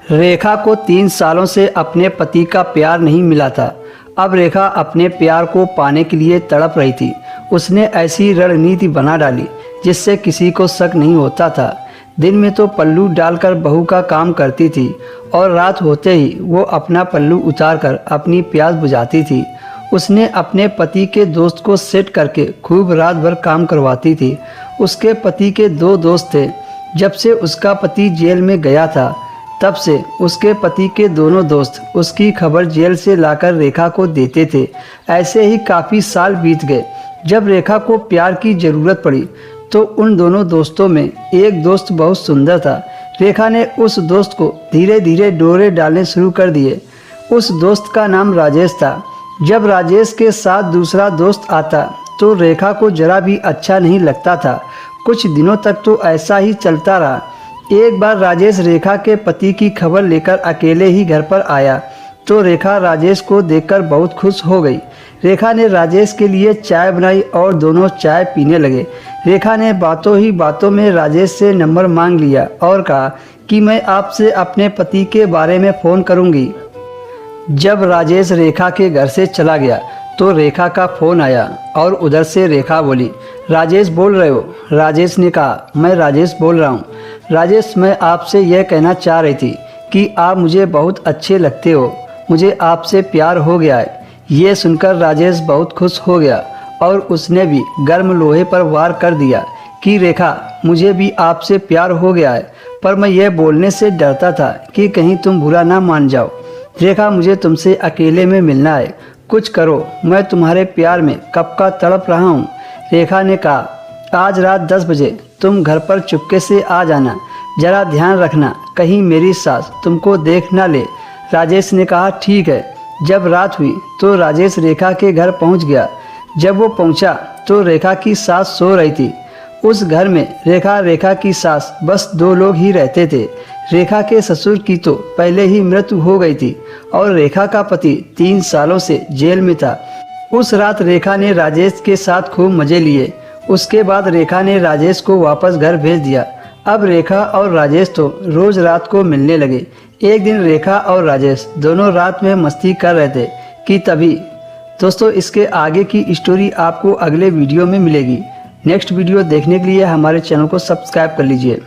रेखा को 3 सालों से अपने पति का प्यार नहीं मिला था। अब रेखा अपने प्यार को पाने के लिए तड़प रही थी। उसने ऐसी रणनीति बना डाली जिससे किसी को शक नहीं होता था। दिन में तो पल्लू डालकर बहू का काम करती थी और रात होते ही वो अपना पल्लू उतारकर अपनी प्यास बुझाती थी। उसने अपने पति के दोस्त को सेट करके खूब रात भर काम करवाती थी। उसके पति के 2 दोस्त थे। जब से उसका पति जेल में गया था तब से उसके पति के दोनों दोस्त उसकी खबर जेल से लाकर रेखा को देते थे। ऐसे ही काफ़ी साल बीत गए। जब रेखा को प्यार की ज़रूरत पड़ी तो उन दोनों दोस्तों में एक दोस्त बहुत सुंदर था। रेखा ने उस दोस्त को धीरे धीरे डोरे डालने शुरू कर दिए। उस दोस्त का नाम राजेश था। जब राजेश के साथ दूसरा दोस्त आता तो रेखा को जरा भी अच्छा नहीं लगता था। कुछ दिनों तक तो ऐसा ही चलता रहा। एक बार राजेश रेखा के पति की खबर लेकर अकेले ही घर पर आया तो रेखा राजेश को देखकर बहुत खुश हो गई। रेखा ने राजेश के लिए चाय बनाई और दोनों चाय पीने लगे। रेखा ने बातों ही बातों में राजेश से नंबर मांग लिया और कहा कि मैं आपसे अपने पति के बारे में फ़ोन करूंगी। जब राजेश रेखा के घर से चला गया तो रेखा का फ़ोन आया और उधर से रेखा बोली, राजेश बोल रहे हो? राजेश ने कहा, मैं राजेश बोल रहा हूँ। राजेश, मैं आपसे यह कहना चाह रही थी कि आप मुझे बहुत अच्छे लगते हो। मुझे आपसे प्यार हो गया है। ये सुनकर राजेश बहुत खुश हो गया और उसने भी गर्म लोहे पर वार कर दिया कि रेखा, मुझे भी आपसे प्यार हो गया है, पर मैं यह बोलने से डरता था कि कहीं तुम बुरा ना मान जाओ। रेखा, मुझे तुमसे अकेले में मिलना है। कुछ करो, मैं तुम्हारे प्यार में कब का तड़प रहा हूँ। रेखा ने कहा, आज रात 10 बजे तुम घर पर चुपके से आ जाना। जरा ध्यान रखना कहीं मेरी सास तुमको देख ना ले। राजेश ने कहा, ठीक है। जब रात हुई तो राजेश रेखा के घर पहुंच गया। जब वो पहुंचा तो रेखा की सास सो रही थी। उस घर में रेखा की सास बस 2 लोग ही रहते थे। रेखा के ससुर की तो पहले ही मृत्यु हो गई थी और रेखा का पति 3 सालों से जेल में था। उस रात रेखा ने राजेश के साथ खूब मज़े लिए। उसके बाद रेखा ने राजेश को वापस घर भेज दिया। अब रेखा और राजेश तो रोज़ रात को मिलने लगे। एक दिन रेखा और राजेश दोनों रात में मस्ती कर रहे थे कि तभी दोस्तों इसके आगे की स्टोरी आपको अगले वीडियो में मिलेगी। नेक्स्ट वीडियो देखने के लिए हमारे चैनल को सब्सक्राइब कर लीजिए।